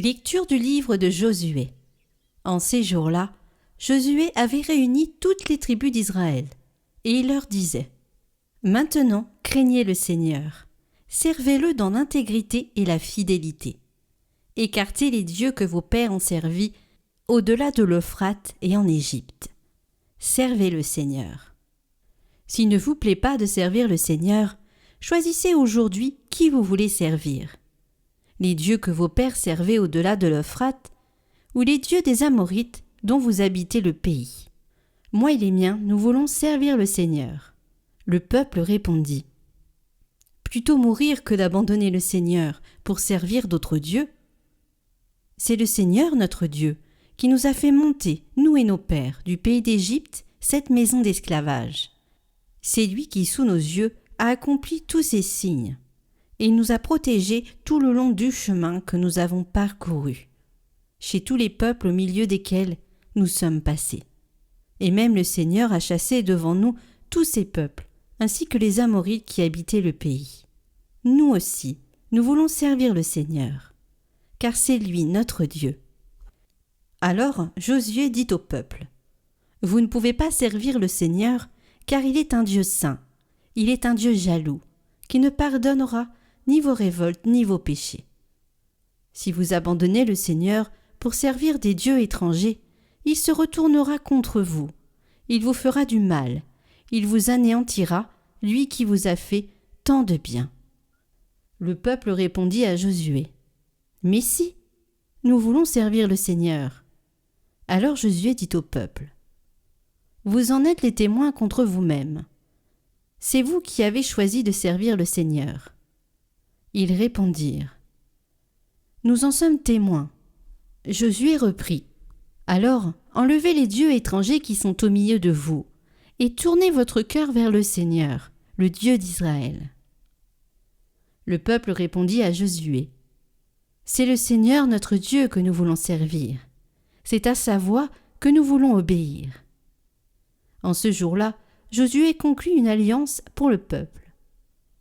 Lecture du livre de Josué. En ces jours-là, Josué avait réuni toutes les tribus d'Israël, et il leur disait : Maintenant, craignez le Seigneur, servez-le dans l'intégrité et la fidélité. Écartez les dieux que vos pères ont servis au-delà de l'Euphrate et en Égypte. Servez le Seigneur. S'il ne vous plaît pas de servir le Seigneur, choisissez aujourd'hui qui vous voulez servir. Les dieux que vos pères servaient au-delà de l'Euphrate, ou les dieux des Amorites dont vous habitez le pays. Moi et les miens, nous voulons servir le Seigneur. Le peuple répondit : Plutôt mourir que d'abandonner le Seigneur pour servir d'autres dieux. C'est le Seigneur notre Dieu qui nous a fait monter, nous et nos pères, du pays d'Égypte, cette maison d'esclavage. C'est lui qui, sous nos yeux, a accompli tous ces signes. Et il nous a protégés tout le long du chemin que nous avons parcouru, chez tous les peuples au milieu desquels nous sommes passés. Et même le Seigneur a chassé devant nous tous ces peuples, ainsi que les Amorites qui habitaient le pays. Nous aussi, nous voulons servir le Seigneur, car c'est lui notre Dieu. Alors Josué dit au peuple : Vous ne pouvez pas servir le Seigneur, car il est un Dieu saint, il est un Dieu jaloux, qui ne pardonnera ni vos révoltes, ni vos péchés. Si vous abandonnez le Seigneur pour servir des dieux étrangers, il se retournera contre vous, il vous fera du mal, il vous anéantira, lui qui vous a fait tant de bien. Le peuple répondit à Josué : Mais si, nous voulons servir le Seigneur. Alors Josué dit au peuple : Vous en êtes les témoins contre vous-mêmes. C'est vous qui avez choisi de servir le Seigneur. Ils répondirent : Nous en sommes témoins. Josué reprit : Alors, enlevez les dieux étrangers qui sont au milieu de vous, et tournez votre cœur vers le Seigneur, le Dieu d'Israël. Le peuple répondit à Josué : C'est le Seigneur notre Dieu que nous voulons servir. C'est à sa voix que nous voulons obéir. En ce jour-là, Josué conclut une alliance pour le peuple.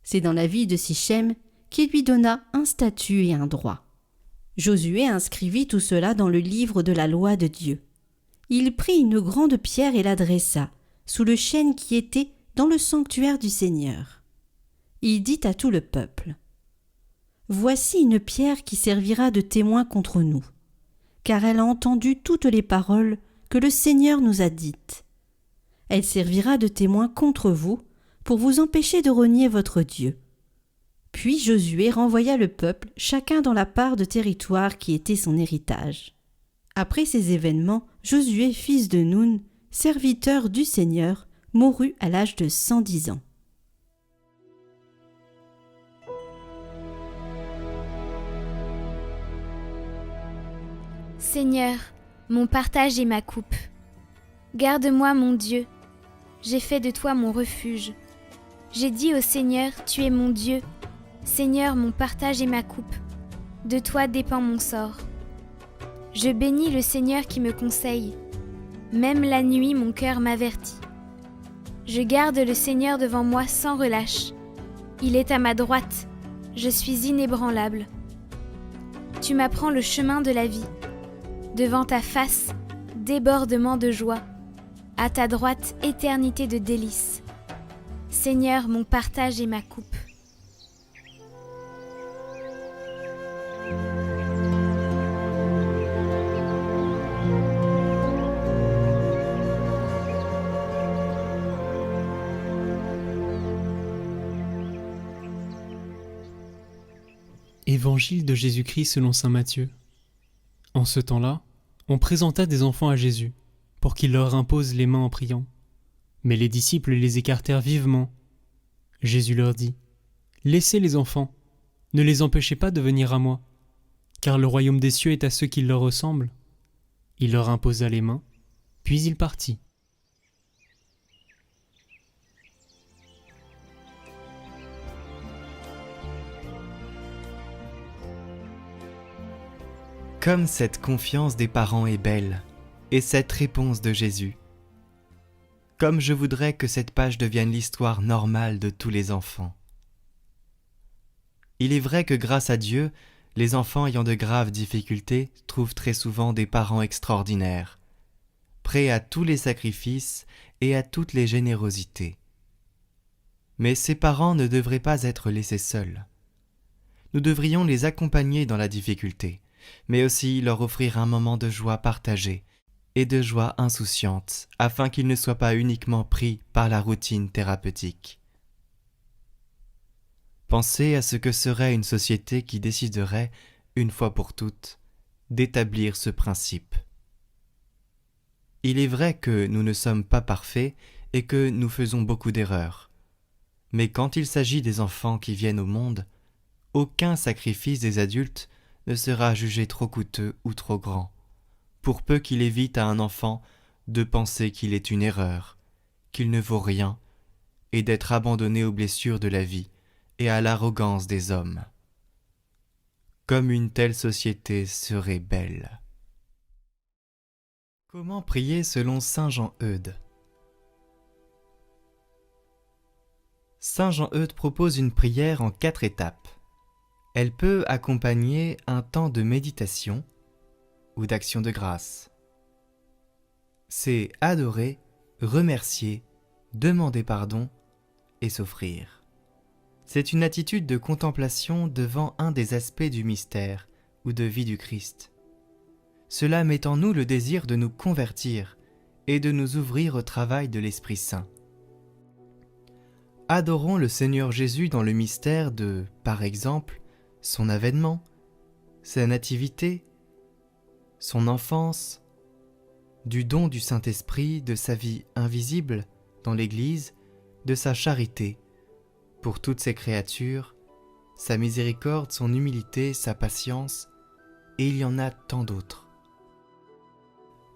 C'est dans la ville de Sichem qu'il lui donna un statut et un droit. Josué inscrivit tout cela dans le livre de la loi de Dieu. Il prit une grande pierre et la dressa sous le chêne qui était dans le sanctuaire du Seigneur. Il dit à tout le peuple : Voici une pierre qui servira de témoin contre nous, car elle a entendu toutes les paroles que le Seigneur nous a dites. Elle servira de témoin contre vous pour vous empêcher de renier votre Dieu. Puis Josué renvoya le peuple, chacun dans la part de territoire qui était son héritage. Après ces événements, Josué, fils de Nun, serviteur du Seigneur, mourut à l'âge de 110 ans. Seigneur, mon partage et ma coupe. Garde-moi, mon Dieu. J'ai fait de toi mon refuge. J'ai dit au Seigneur, tu es mon Dieu. Seigneur, mon partage et ma coupe. De toi dépend mon sort. Je bénis le Seigneur qui me conseille. Même la nuit, mon cœur m'avertit. Je garde le Seigneur devant moi sans relâche. Il est à ma droite. Je suis inébranlable. Tu m'apprends le chemin de la vie. Devant ta face, débordement de joie. À ta droite, éternité de délices. Seigneur, mon partage et ma coupe. Évangile de Jésus-Christ selon saint Matthieu. En ce temps-là, on présenta des enfants à Jésus, pour qu'il leur impose les mains en priant. Mais les disciples les écartèrent vivement. Jésus leur dit : Laissez les enfants, ne les empêchez pas de venir à moi, car le royaume des cieux est à ceux qui leur ressemblent. Il leur imposa les mains, puis il partit. Comme cette confiance des parents est belle, et cette réponse de Jésus. Comme je voudrais que cette page devienne l'histoire normale de tous les enfants. Il est vrai que grâce à Dieu, Les enfants ayant de graves difficultés trouvent très souvent des parents extraordinaires, prêts à tous les sacrifices et à toutes les générosités. Mais ces parents ne devraient pas être laissés seuls. Nous devrions les accompagner dans la difficulté, mais aussi leur offrir un moment de joie partagée et de joie insouciante, afin qu'ils ne soient pas uniquement pris par la routine thérapeutique. Pensez à ce que serait une société qui déciderait, une fois pour toutes, d'établir ce principe. Il est vrai que nous ne sommes pas parfaits et que nous faisons beaucoup d'erreurs. Mais quand il s'agit des enfants qui viennent au monde, aucun sacrifice des adultes ne sera jugé trop coûteux ou trop grand, pour peu qu'il évite à un enfant de penser qu'il est une erreur, qu'il ne vaut rien, et d'être abandonné aux blessures de la vie et à l'arrogance des hommes. Comme une telle société serait belle. Comment prier selon saint Jean-Eudes ? Saint Jean-Eudes propose une prière en 4 étapes. Elle peut accompagner un temps de méditation ou d'action de grâce. C'est adorer, remercier, demander pardon et s'offrir. C'est une attitude de contemplation devant un des aspects du mystère ou de vie du Christ. Cela met en nous le désir de nous convertir et de nous ouvrir au travail de l'Esprit Saint. Adorons le Seigneur Jésus dans le mystère de, par exemple, son avènement, sa nativité, son enfance, du don du Saint-Esprit, de sa vie invisible dans l'Église, de sa charité pour toutes ses créatures, sa miséricorde, son humilité, sa patience, et il y en a tant d'autres.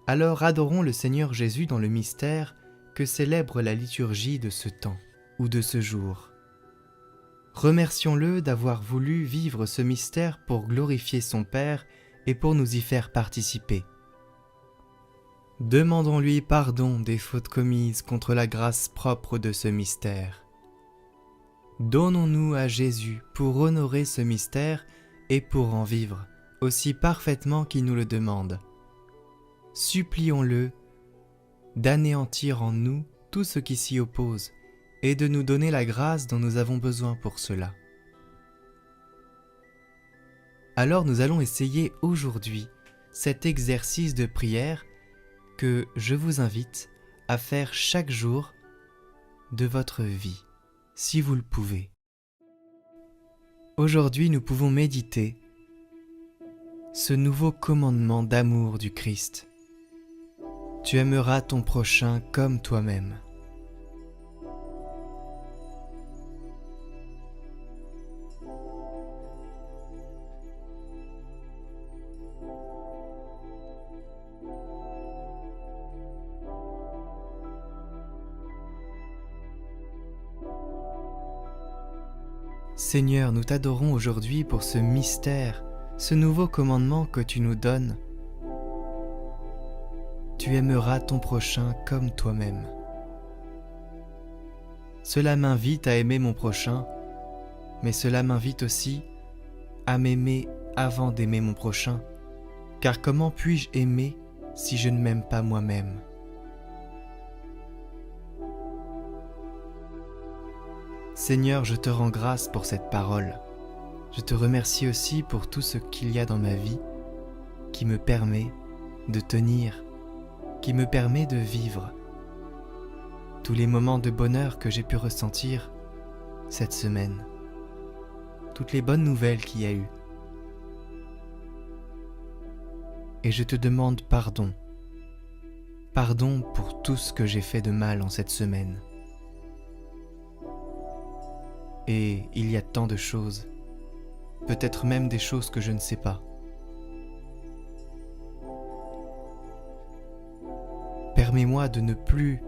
Alors adorons le Seigneur Jésus dans le mystère que célèbre la liturgie de ce temps ou de ce jour. Remercions-le d'avoir voulu vivre ce mystère pour glorifier son Père et pour nous y faire participer. Demandons-lui pardon des fautes commises contre la grâce propre de ce mystère. Donnons-nous à Jésus pour honorer ce mystère et pour en vivre aussi parfaitement qu'il nous le demande. Supplions-le d'anéantir en nous tout ce qui s'y oppose et de nous donner la grâce dont nous avons besoin pour cela. Alors nous allons essayer aujourd'hui cet exercice de prière que je vous invite à faire chaque jour de votre vie, si vous le pouvez. Aujourd'hui, nous pouvons méditer ce nouveau commandement d'amour du Christ. Tu aimeras ton prochain comme toi-même. Seigneur, nous t'adorons aujourd'hui pour ce mystère, ce nouveau commandement que tu nous donnes. Tu aimeras ton prochain comme toi-même. Cela m'invite à aimer mon prochain, mais cela m'invite aussi à m'aimer avant d'aimer mon prochain, car comment puis-je aimer si je ne m'aime pas moi-même ? Seigneur, je te rends grâce pour cette parole. Je te remercie aussi pour tout ce qu'il y a dans ma vie qui me permet de tenir, qui me permet de vivre. Tous les moments de bonheur que j'ai pu ressentir cette semaine, toutes les bonnes nouvelles qu'il y a eu. Et je te demande pardon. Pardon pour tout ce que j'ai fait de mal en cette semaine. Et il y a tant de choses, peut-être même des choses que je ne sais pas. Permets-moi de ne plus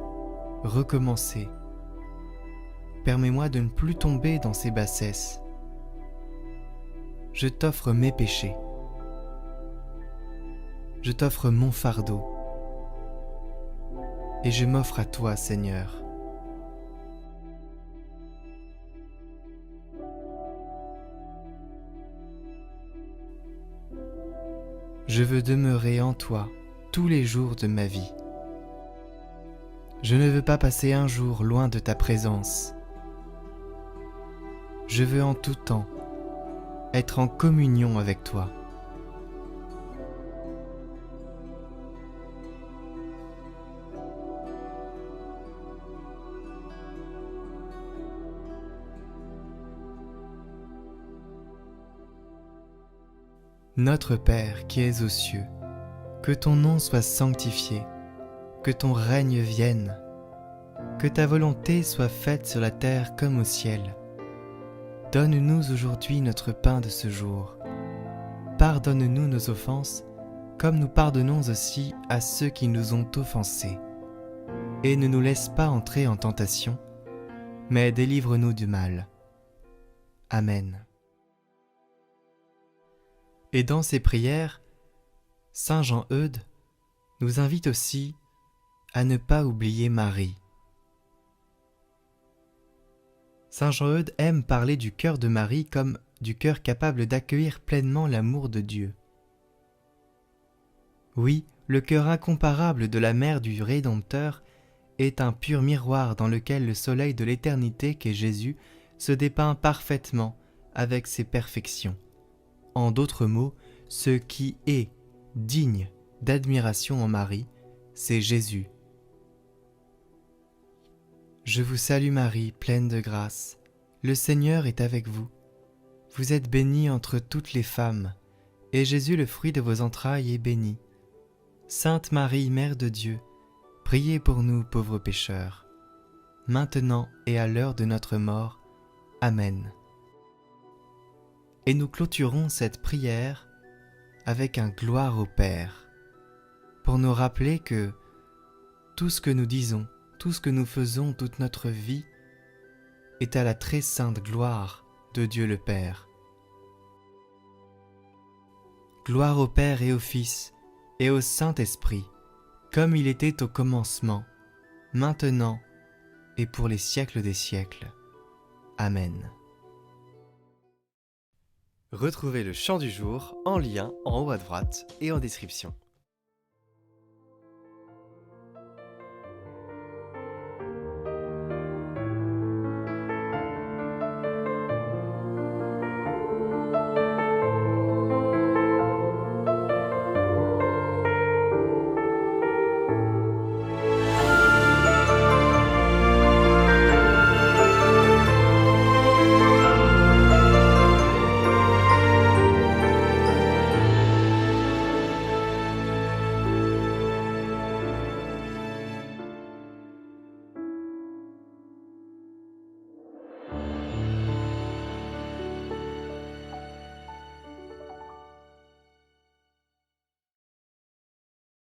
recommencer. Permets-moi de ne plus tomber dans ces bassesses. Je t'offre mes péchés. Je t'offre mon fardeau. Et je m'offre à toi, Seigneur. Je veux demeurer en toi tous les jours de ma vie. Je ne veux pas passer un jour loin de ta présence. Je veux en tout temps être en communion avec toi. Notre Père qui es aux cieux, que ton nom soit sanctifié, que ton règne vienne, que ta volonté soit faite sur la terre comme au ciel. Donne-nous aujourd'hui notre pain de ce jour. Pardonne-nous nos offenses, comme nous pardonnons aussi à ceux qui nous ont offensés. Et ne nous laisse pas entrer en tentation, mais délivre-nous du mal. Amen. Et dans ces prières, Saint Jean-Eudes nous invite aussi à ne pas oublier Marie. Saint Jean-Eudes aime parler du cœur de Marie comme du cœur capable d'accueillir pleinement l'amour de Dieu. Oui, le cœur incomparable de la mère du Rédempteur est un pur miroir dans lequel le soleil de l'éternité qu'est Jésus se dépeint parfaitement avec ses perfections. En d'autres mots, ce qui est digne d'admiration en Marie, c'est Jésus. Je vous salue Marie, pleine de grâce. Le Seigneur est avec vous. Vous êtes bénie entre toutes les femmes, et Jésus, le fruit de vos entrailles, est béni. Sainte Marie, Mère de Dieu, priez pour nous pauvres pécheurs, maintenant et à l'heure de notre mort. Amen. Et nous clôturons cette prière avec un gloire au Père, pour nous rappeler que tout ce que nous disons, tout ce que nous faisons toute notre vie est à la très sainte gloire de Dieu le Père. Gloire au Père et au Fils et au Saint-Esprit, comme il était au commencement, maintenant et pour les siècles des siècles. Amen. Retrouvez le chant du jour en lien en haut à droite et en description.